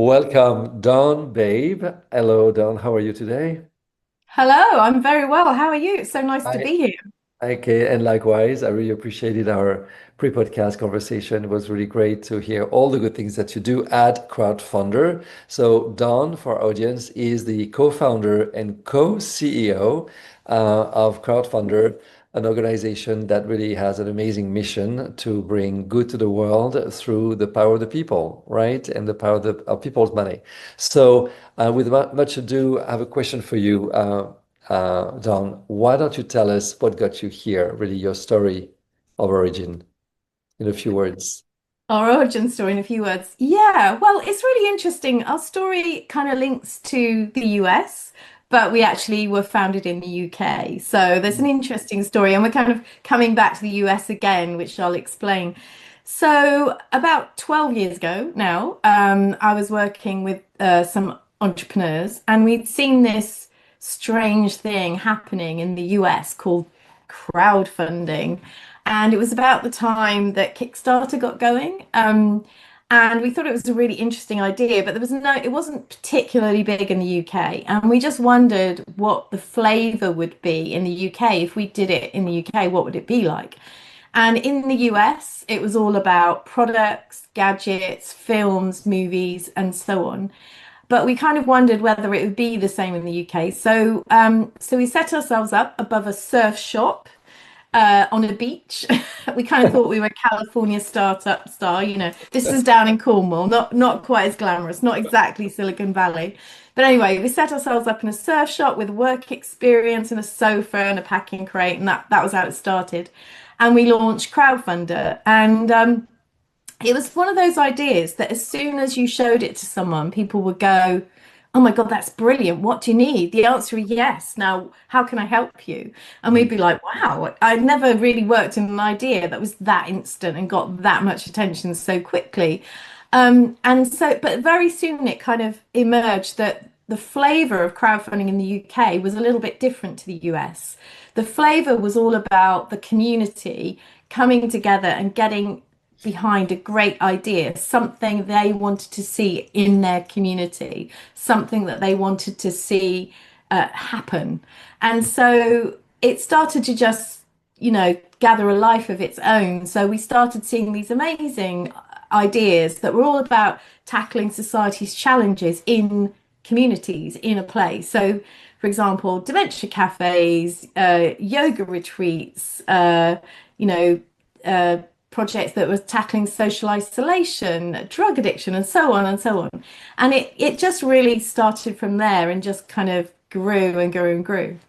Welcome, Dawn Babe. Hello, Dawn. How are you today? Hello, I'm very well. How are you? It's so nice to I be here. Okay, and likewise, I really appreciated our pre-podcast conversation. It was really great to hear all the good things that you do at Crowdfunder. So, Dawn, for our audience, is the co-founder and co-CEO of Crowdfunder, an organization that really has an amazing mission to bring good to the world through the power of the people, right? And the power of, of people's money. So, with much ado, I have a question for you. Don, why don't you tell us what got you here, really your story of origin in a few words? Our origin story in a few words. Yeah, well, it's really interesting. Our story kind of links to the US, but we actually were founded in the UK. So there's an interesting story, and we're kind of coming back to the US again, which I'll explain. So about 12 years ago now, I was working with some entrepreneurs, and we'd seen this strange thing happening in the US called crowdfunding. And it was about the time that Kickstarter got going. And we thought it was a really interesting idea, but it wasn't particularly big in the UK. And we just wondered what the flavor would be in the UK. If we did it in the UK, what would it be like? And in the US, it was all about products, gadgets, films, movies, and so on. But we kind of wondered whether it would be the same in the UK. So we set ourselves up above a surf shop on a beach. We kind of thought we were a California startup star, you know. This is down in Cornwall, not quite as glamorous, not exactly Silicon Valley. But anyway, we set ourselves up in a surf shop with work experience and a sofa and a packing crate, and that was how it started. And we launched Crowdfunder, and it was one of those ideas that as soon as you showed it to someone, people would go, "Oh my God, that's brilliant. What do you need?" The answer is yes. Now, how can I help you? And we'd be like, "Wow, I'd never really worked in an idea that was that instant and got that much attention so quickly." But very soon it kind of emerged that the flavor of crowdfunding in the UK was a little bit different to the US. The flavor was all about the community coming together and getting behind a great idea, something they wanted to see in their community, something that they wanted to see happen. And so it started to just, gather a life of its own. So we started seeing these amazing ideas that were all about tackling society's challenges in communities, in a place. So, for example, dementia cafes, yoga retreats, you know, uh, projects that was tackling social isolation, drug addiction, and so on and so on. And it just really started from there and just kind of grew and grew and grew.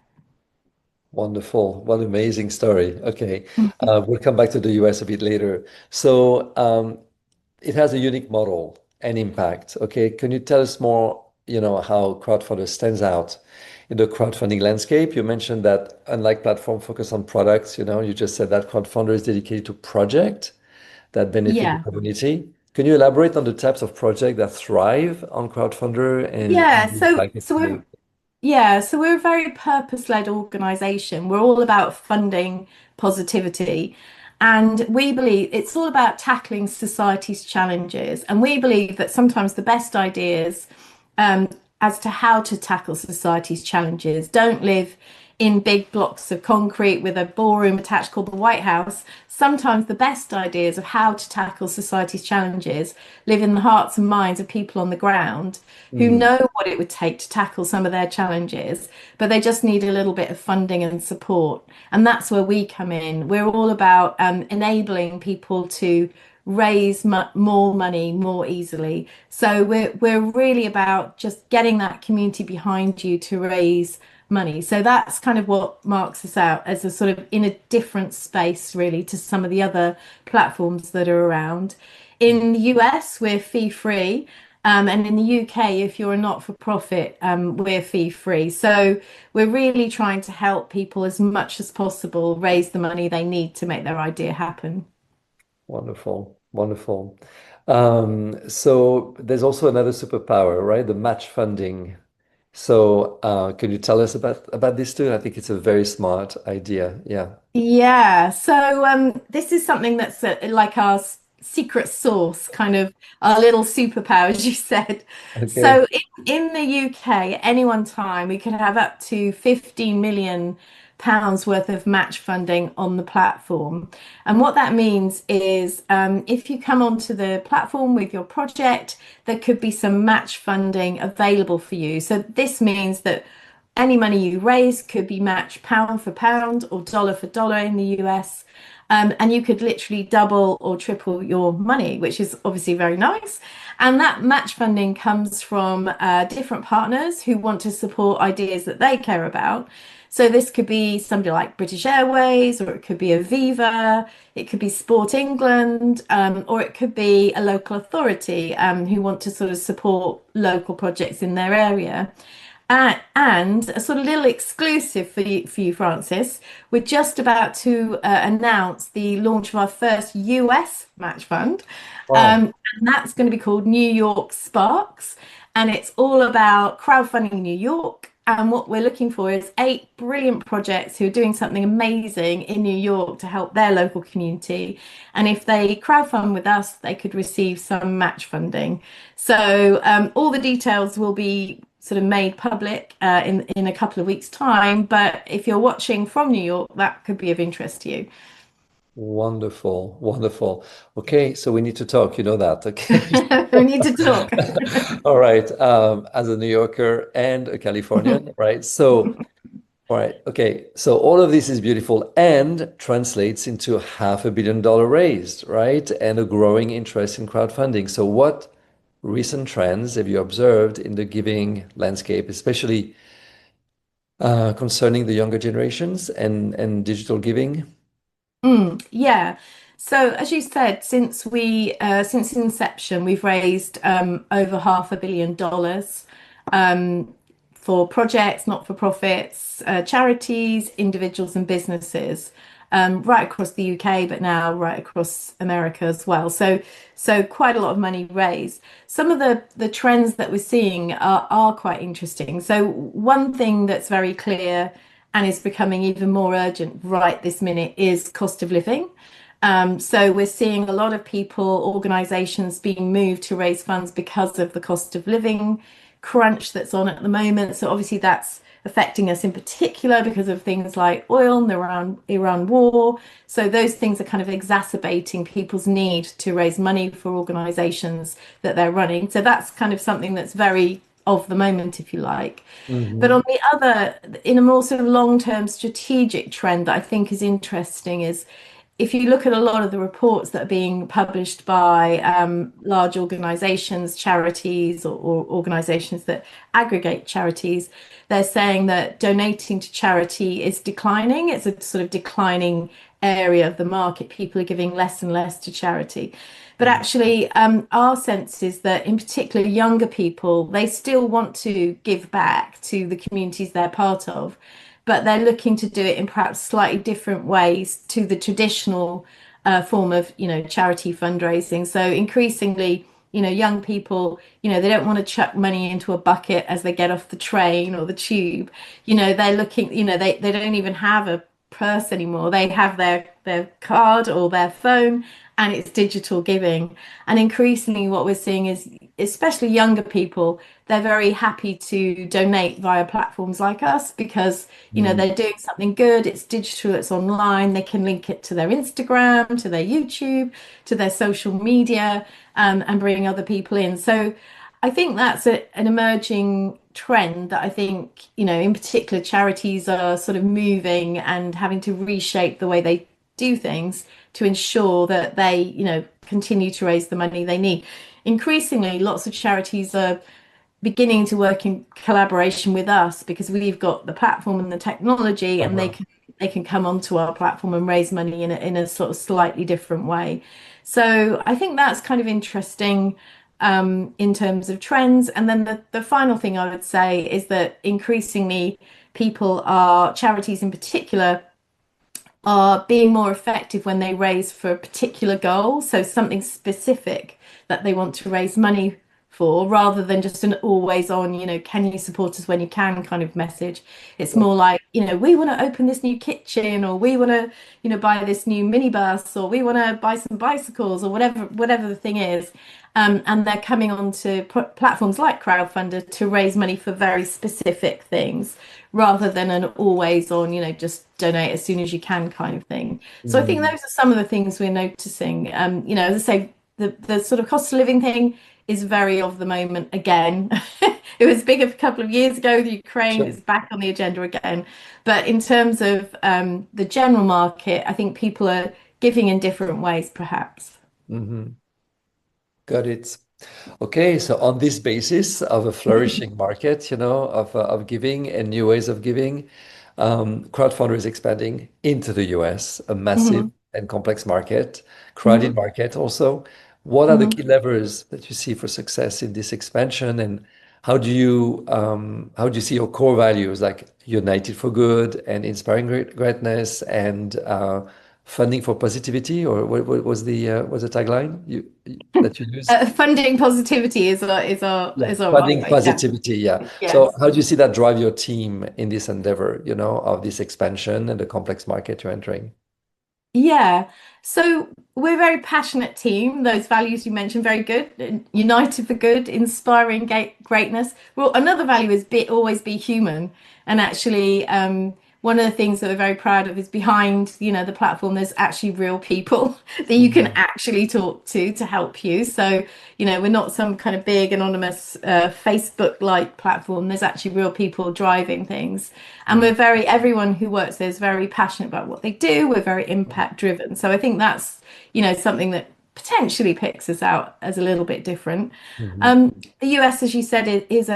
Wonderful. What an amazing story. Okay. We'll come back to the US a bit later. So, it has a unique model and impact. Okay. Can you tell us more, how crowdfunder stands out in the crowdfunding landscape? You mentioned that unlike platform focus on products, you just said that crowdfunder is dedicated to project that benefit the Yeah. community. Can you elaborate on the types of projects that thrive on crowdfunder and Yeah, the so impact it so we're makes? yeah, so we're a very purpose-led organization. We're all about funding positivity. And we believe it's all about tackling society's challenges. And we believe that sometimes the best ideas um, as to how to tackle society's challenges don't live in big blocks of concrete with a ballroom attached called the White House. Sometimes the best ideas of how to tackle society's challenges live in the hearts and minds of people on the ground who Mm, know what it would take to tackle some of their challenges, but they just need a little bit of funding and support. And that's where we come in. We're all about enabling people to raise more money more easily. So we're really about just getting that community behind you to raise money. So that's kind of what marks us out as a sort of in a different space, really, to some of the other platforms that are around. In the US, we're fee free. And in the UK, if you're a not-for-profit, we're fee-free. So we're really trying to help people as much as possible raise the money they need to make their idea happen. wonderful, wonderful. So there's also another superpower, right? The match funding. So can you tell us about this too? I think it's a very smart idea. Yeah. Yeah, so this is something that's like ours. secret sauce, kind of our little superpower, as you said. Okay. So in the UK, at any one time, we could have up to 15 million pounds worth of match funding on the platform. And what that means is if you come onto the platform with your project, there could be some match funding available for you. So this means that any money you raise could be matched pound for pound or dollar for dollar in the US. And you could literally double or triple your money, which is obviously very nice. And that match funding comes from different partners who want to support ideas that they care about. So this could be somebody like British Airways, or it could be Aviva, it could be Sport England, or it could be a local authority who want to sort of support local projects in their area. And a sort of little exclusive for you, Francis. We're just about to announce the launch of our first US match fund. Wow. And that's going to be called New York Sparks. And it's all about crowdfunding New York. And what we're looking for is 8 brilliant projects who are doing something amazing in New York to help their local community. And if they crowdfund with us, they could receive some match funding. So all the details will be sort of made public in a couple of weeks' time. But if you're watching from New York, that could be of interest to you. Wonderful. Wonderful. Okay, so we need to talk, you know that. Okay. We need to talk. All right. As a New Yorker and a Californian, right? So, all right. Okay. So all of this is beautiful and translates into $500 million raised, right? And a growing interest in crowdfunding. So what recent trends have you observed in the giving landscape, especially concerning the younger generations and digital giving? Yeah. So as you said, since inception, we've raised over $500 million for projects, not-for-profits, charities, individuals, and businesses, right across the UK, but now right across America as well. So quite a lot of money raised. Some of the trends that we're seeing are quite interesting. So one thing that's very clear and is becoming even more urgent right this minute is cost of living. So we're seeing a lot of people, organizations being moved to raise funds because of the cost of living crunch that's on at the moment. So obviously that's affecting us in particular because of things like oil and the Iran war. So those things are kind of exacerbating people's need to raise money for organizations that they're running. So that's kind of something that's very of the moment, if you like. But Hmm. on the other, in a more sort of long-term strategic trend that I think is interesting is if you look at a lot of the reports that are being published by large organizations, charities, or organizations that aggregate charities, they're saying that donating to charity is declining. It's a sort of declining area of the market. People are giving less and less to charity. But actually, our sense is that, in particular, younger people, they still want to give back to the communities they're part of, but they're looking to do it in perhaps slightly different ways to the traditional form of, charity fundraising. So increasingly, young people, they don't want to chuck money into a bucket as they get off the train or the tube. They're looking, they don't even have a purse anymore. They have their card or their phone, and it's digital giving. And increasingly, what we're seeing is, especially younger people, they're very happy to donate via platforms like us because, they're doing something good. It's digital, it's online. They can link it to their Instagram, to their YouTube, to their social media, and bring other people in. So I think that's an emerging trend that I think, in particular, charities are sort of moving and having to reshape the way they do things to ensure that they, continue to raise the money they need. Increasingly, lots of charities are beginning to work in collaboration with us because we've got the platform and the technology, and Uh-huh. they can come onto our platform and raise money in a sort of slightly different way. So I think that's kind of interesting in terms of trends. And then the final thing I would say is that increasingly charities in particular, are being more effective when they raise for a particular goal. So something specific that they want to raise money for, rather than just an always on, can you support us when you can kind of message. It's more like, we want to open this new kitchen, or we want to, buy this new minibus, or we want to buy some bicycles, or whatever the thing is. And they're coming onto platforms like Crowdfunder to raise money for very specific things, rather than an always on, just donate as soon as you can kind of thing. So I think Mm, those are some of the things we're noticing. As I say, the sort of cost of living thing is very of the moment again. It was big a couple of years ago. The Ukraine sure. is back on the agenda again. But in terms of the general market, I think people are giving in different ways, perhaps. Hmm. Got it. Okay, so on this basis of a flourishing market, of giving and new ways of giving, crowdfunder is expanding into the US, a massive Mhm, and complex market, crowded mhm, market also. What are the mhm. key levers that you see for success in this expansion, and how do you see your core values like united for good and inspiring greatness and funding for positivity, or what was the tagline that you use? Funding positivity is our Yeah, funding motto. Yeah. positivity. Yeah. So Yes. how do you see that drive your team in this endeavor, of this expansion and the complex market you're entering? Yeah. So we're a very passionate team. Those values you mentioned, very good. United for good, inspiring greatness. Well, another value is always be human. And actually, one of the things that we're very proud of is behind, the platform, there's actually real people that you can Mhm. actually talk to help you. So, we're not some kind of big anonymous Facebook-like platform. There's actually real people driving things. And Mhm. everyone who works there is very passionate about what they do. We're very impact driven. So I think that's, something that potentially picks us out as a little bit different. Mhm. The US, as you said, is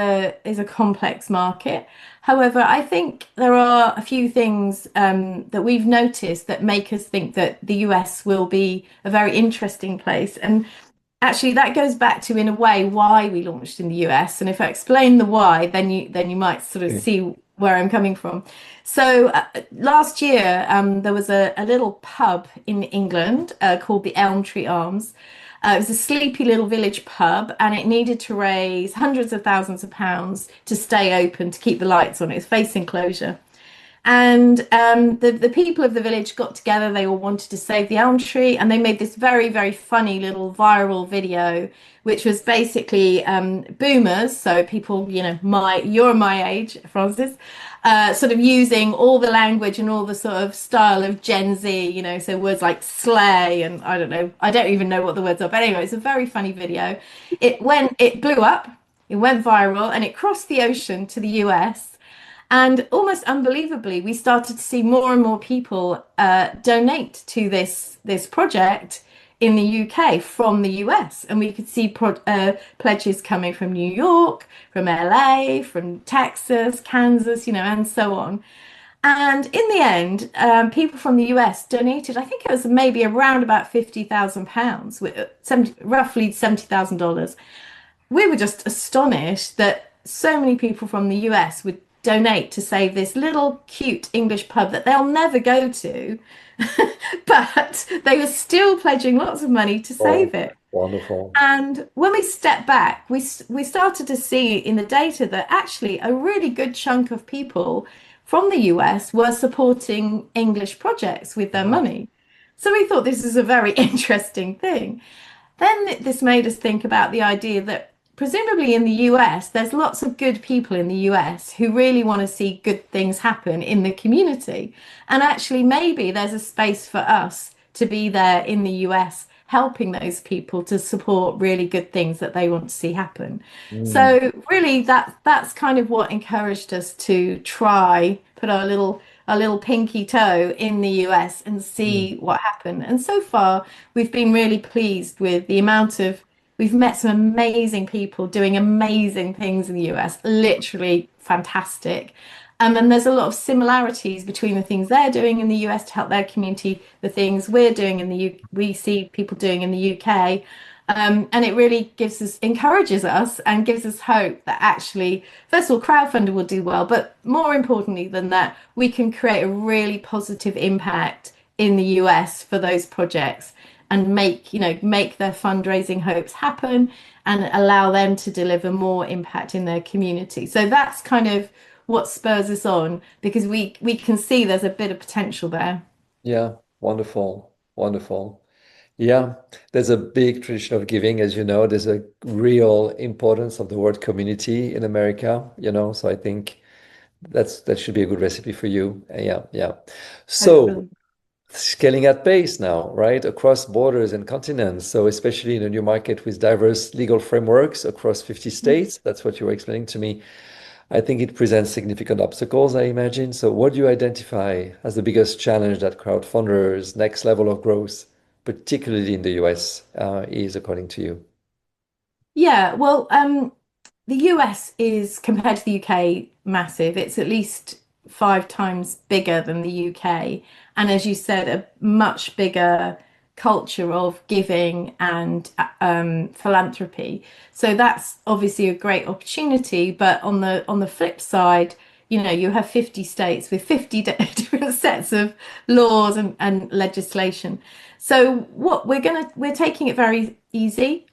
a complex market. However, I think there are a few things that we've noticed that make us think that the US will be a very interesting place. And actually, that goes back to, in a way, why we launched in the US. And if I explain the why, then you might sort of Okay. see where I'm coming from. So last year, there was a little pub in England called the Elm Tree Arms. It was a sleepy little village pub, and it needed to raise hundreds of thousands of pounds to stay open, to keep the lights on. It was facing closure. And the people of the village got together. They all wanted to save the elm tree, and they made this very, very funny little viral video, which was basically boomers, so people, you're my age, Francis, sort of using all the language and all the sort of style of Gen Z, so words like slay and I don't even know what the words are, but anyway, it's a very funny video. It blew up, it went viral, and it crossed the ocean to the US. And almost unbelievably, we started to see more and more people donate to this project in the UK from the US, and we could see pledges coming from New York, from LA, from Texas, Kansas, and so on. And in the end, people from the US donated. I think it was maybe around about £50,000, roughly $70,000. We were just astonished that so many people from the US would donate to save this little cute English pub that they'll never go to, but they were still pledging lots of money to Oh, save it. wonderful. And when we step back, we started to see in the data that actually a really good chunk of people from the US were supporting English projects with their Wow. money. So we thought this is a very interesting thing. Then this made us think about the idea that presumably in the US, there's lots of good people in the US who really want to see good things happen in the community. And actually, maybe there's a space for us to be there in the US, helping those people to support really good things that they want to see happen. Mm, So really that's kind of what encouraged us to try put our little pinky toe in the US and mm, see what happened. And so far, we've been really pleased with the amount of, we've met some amazing people doing amazing things in the US, literally fantastic. And then there's a lot of similarities between the things they're doing in the US to help their community, the things we're doing in the we see people doing in the UK. And it really encourages us and gives us hope that actually, first of all, crowdfunder will do well, but more importantly than that, we can create a really positive impact in the US for those projects. and make their fundraising hopes happen and allow them to deliver more impact in their community. So that's kind of what spurs us on because we can see there's a bit of potential there. Yeah, wonderful, wonderful. Yeah, there's a big tradition of giving, as you know. There's a real importance of the word community in America, so I think that should be a good recipe for you. Yeah, yeah. So Hopefully. scaling at pace now, right? Across borders and continents. So especially in a new market with diverse legal frameworks across 50 states. That's what you were explaining to me. I think it presents significant obstacles, I imagine. So what do you identify as the biggest challenge that crowdfunders' next level of growth, particularly in the US, is according to you? Yeah, well, the US is compared to the UK massive. It's at least 5 times bigger than the UK. And as you said, a much bigger culture of giving and philanthropy. So that's obviously a great opportunity. But on the flip side, you have 50 states with 50 different sets of laws and legislation. So what we're taking it very easy.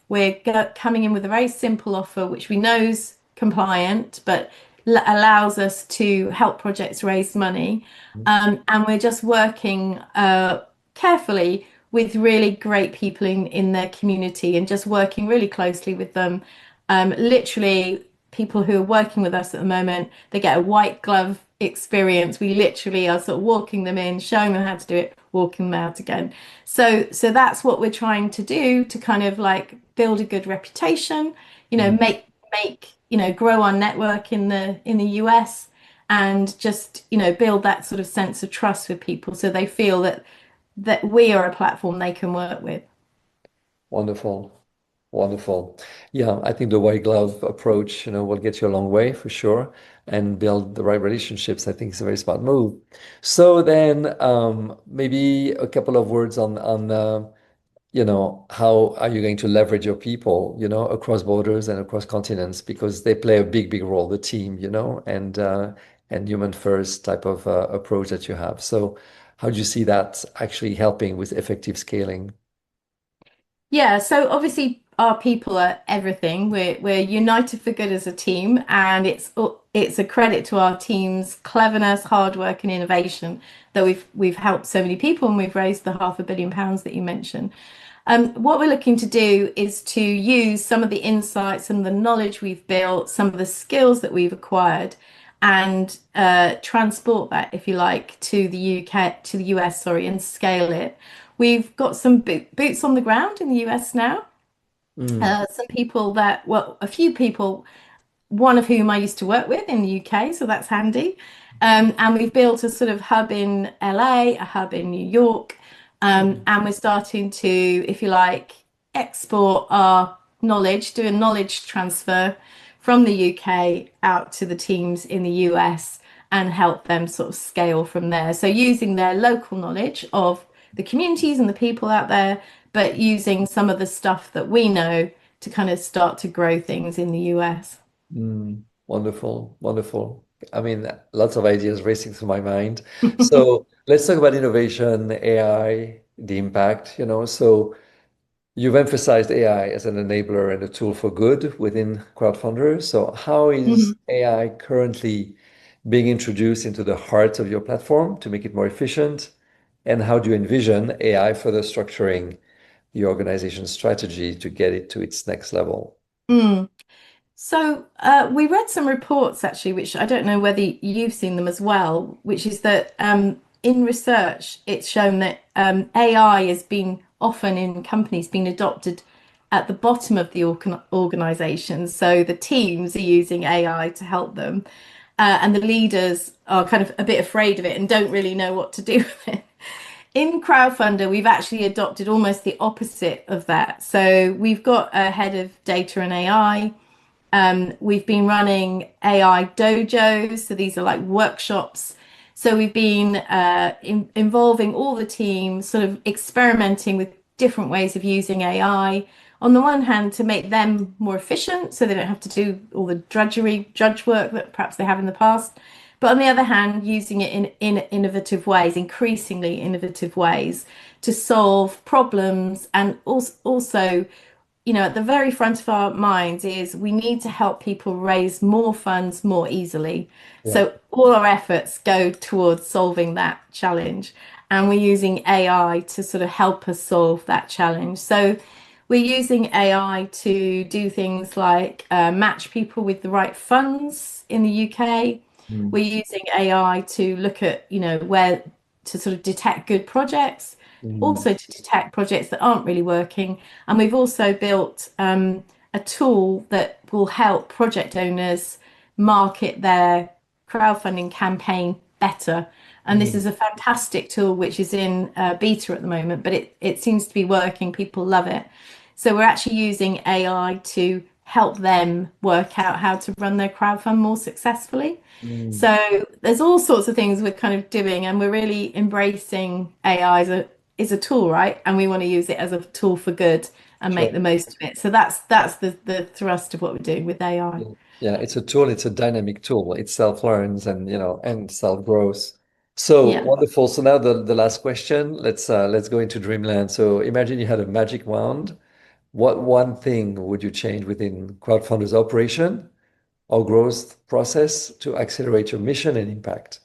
Coming in with a very simple offer, which we know is compliant, but allows us to help projects raise money. And we're just working carefully with really great people in their community and just working really closely with them. Literally, people who are working with us at the moment, they get a white glove experience. We literally are sort of walking them in, showing them how to do it, walking them out again. So that's what we're trying to do to kind of like build a good reputation, Mm. grow our network in the US and just, build that sort of sense of trust with people so they feel that we are a platform they can work with. Wonderful. Wonderful. Yeah, I think the white glove approach, will get you a long way for sure and build the right relationships. I think it's a very smart move. So then, maybe a couple of words on how are you going to leverage your people, across borders and across continents because they play a big, big role, the team, and human first type of approach that you have. So how do you see that actually helping with effective scaling? Yeah, so obviously our people are everything. We're united for good as a team, and it's a credit to our team's cleverness, hard work, and innovation that we've helped so many people, and we've raised the £500 million that you mentioned. What we're looking to do is to use some of the insights and the knowledge we've built, some of the skills that we've acquired, and transport that, if you like, to the UK, to the US, sorry, and scale it. We've got some boots on the ground in the US now. Mm, Some people well, a few people, one of whom I used to work with in the UK, so that's handy. And we've built a sort of hub in LA, a hub in New York, mm, and we're starting to, if you like, export our knowledge, do a knowledge transfer from the UK out to the teams in the US and help them sort of scale from there. So using their local knowledge of the communities and the people out there, but using some of the stuff that we know to kind of start to grow things in the US. wonderful, wonderful. I mean, lots of ideas racing through my mind. So let's talk about innovation, AI, the impact, So you've emphasized AI as an enabler and a tool for good within crowdfunders. So how is Mhm. AI currently being introduced into the heart of your platform to make it more efficient? And how do you envision AI further structuring the organization's strategy to get it to its next level? Mm. So we read some reports actually, which I don't know whether you've seen them as well, which is that in research, it's shown that AI has been often in companies been adopted at the bottom of the organization. So the teams are using AI to help them, and the leaders are kind of a bit afraid of it and don't really know what to do with it. In Crowdfunder, we've actually adopted almost the opposite of that. So we've got a head of data and AI. We've been running AI dojos, so these are like workshops. So we've been involving all the teams, sort of experimenting with different ways of using AI. On the one hand, to make them more efficient, so they don't have to do all the drudge work that perhaps they have in the past. But on the other hand, using it in innovative ways, increasingly innovative ways to solve problems and also at the very front of our minds is we need to help people raise more funds more easily. Yeah. So all our efforts go towards solving that challenge. And we're using AI to sort of help us solve that challenge. So we're using AI to do things like match people with the right funds in the UK. Mm, We're using AI to look at, where to sort of detect good projects, mm, also to detect projects that aren't really working. And we've also built a tool that will help project owners market their crowdfunding campaign better. And this mm, is a fantastic tool which is in beta at the moment, but it seems to be working. People love it. So we're actually using AI to help them work out how to run their crowdfund more successfully. mm. So there's all sorts of things we're kind of doing, and we're really embracing AI as a tool, right? And we want to use it as a tool for good and make Sure. the most of it. So that's the thrust of what we're doing with AI. Yeah, yeah, it's a tool, it's a dynamic tool. It self-learns and and self-grows. So Yeah. wonderful. So now the last question. Let's go into dreamland. So imagine you had a magic wand. What one thing would you change within Crowdfunder's operation or growth process to accelerate your mission and impact?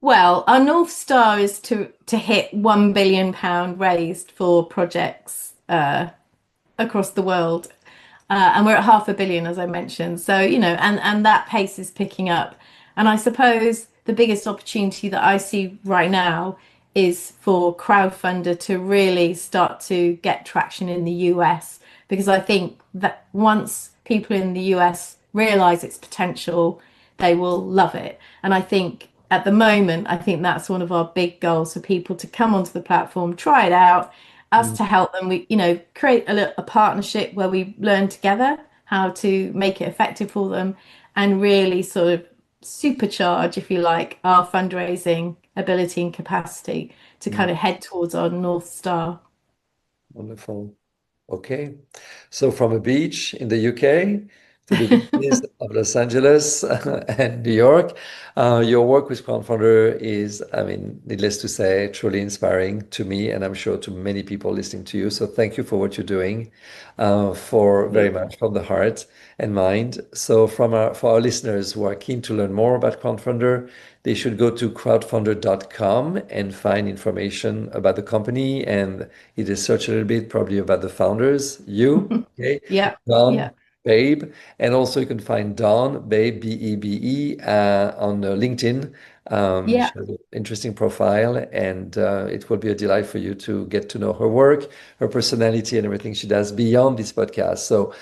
Well, our North Star is to hit £1 billion raised for projects across the world. And we're at 500 million, as I mentioned. So, and that pace is picking up. And I suppose the biggest opportunity that I see right now is for Crowdfunder to really start to get traction in the US, because I think that once people in the US realize its potential, they will love it. And I think at the moment, I think that's one of our big goals for people to come onto the platform, try it out, us Mm, to help them. We, create a partnership where we learn together how to make it effective for them and really sort of supercharge, if you like, our fundraising ability and capacity to mm. kind of head towards our North Star. Wonderful. Okay. So from a beach in the UK to the beaches of Los Angeles and New York, your work with Crowdfunder is, I mean, needless to say, truly inspiring to me, and I'm sure to many people listening to you. So thank you for what you're doing, for very You. much from the heart and mind. So for our listeners who are keen to learn more about Crowdfunder, they should go to crowdfunder.com and find information about the company and either search a little bit probably about the founders, you, okay, Yeah, Dawn, yeah, Babe, and also you can find Dawn, Babe, Bebe, on LinkedIn. yeah. She has an interesting profile, and it will be a delight for you to get to know her work, her personality, and everything she does beyond this podcast. So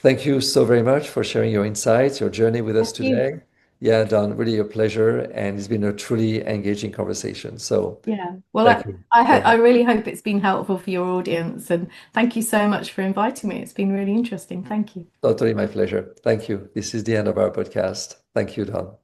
thank you so very much for sharing your insights, your journey with us Thank you. today. Yeah, Don, really a pleasure, and it's been a truly engaging conversation. So Yeah. Well, thank I you I, ho very I much. really hope it's been helpful for your audience, and thank you so much for inviting me. It's been really interesting. Thank you. Totally my pleasure. Thank you. This is the end of our podcast. Thank you, Don.